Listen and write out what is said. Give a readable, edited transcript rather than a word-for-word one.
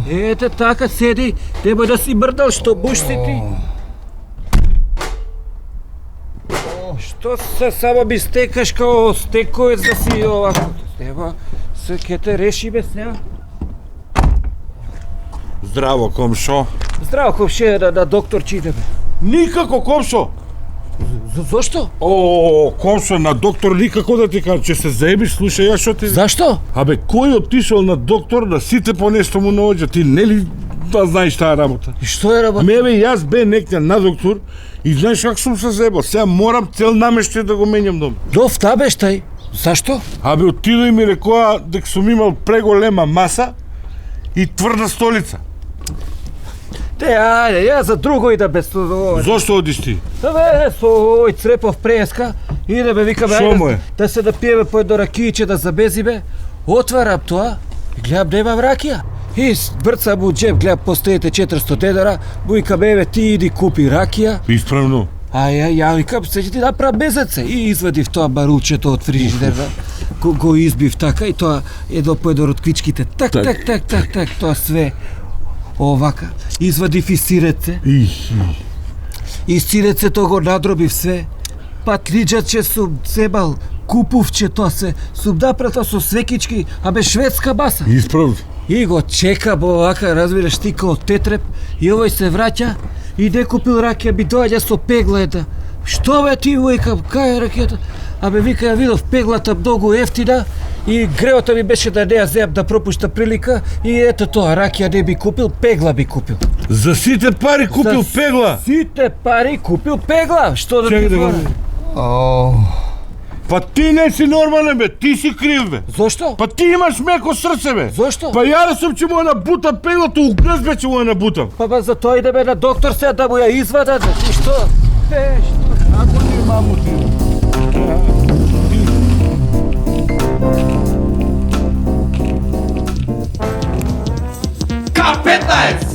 Ете така седи, треба да си мрдал, што буш си ти. Што се само ми стекаш као стековец да си овако? Ева, се ке те реши бе сега. Здраво, комшо. Здраво, комше, на доктор чиде бе. Никако, комшо. Зошто? О, комшо, на доктор никако да ти кажам, че се заебиш, слушај, ја шо ти... Зашто? Абе, кој отишол на доктор да сите по нешто му наоѓа? Ти нели да знаеш таа работа? И што е работа? Ме бе, јас бе некоја на доктор и знаеш как сум се заебал. Сега морам цел намештај да го менјам дом. Дов табештај? Зашто? Абе, отидој ми рекоа дека сум имал преголема маса и тврда столица. Те, ајде, ја за друго и да без тоа. Зошто одиш ти? Бе, со овој Црепов преска, иде бе, вика бе, Шо му е? да се да пиеме по едно ракијче да забези бе. Отварам тоа и гледам немам ракија. И брца му джеб, гледам постоите 400 дедара, му вика бе, ти иди купи ракија. Исправно. Ја викам, се ќе ти направам месеце. И извадив тоа барулчето од фрижидера, го избив така и тоа едно по едно од квичките. Так, тоа све. Овака, извадив и сиреце. И сирецето го надробив све. Па триџаче сум цебал, купувче тоа се, сум напратал со свекички, абе шведска баса. Исправно. И го чека овака, разбираш ти као тетреп, и овој се враќа и не купил ракија, би доаѓа со пегла ета. Што бе ти, викам, кај е ракијата? Абе вика, ја видов пеглата многу ефтина и греото ми беше да не ја земам да пропушта прилика и ето тоа, ракија не би купил, пегла би купил. За сите пари купил пегла? Сите пари купил пегла, што да Чекай ти да го... зборам? Па ти не си нормален бе, ти си крив бе. Зошто? Па ти имаш меко срце бе. Зошто? Па ја сум че му ја набутам пеглото, у грз бе че му ја набутам. Па за тоа идеме на доктор сега да му ја извадат, и што? Што? Ако ни маму ти? K15!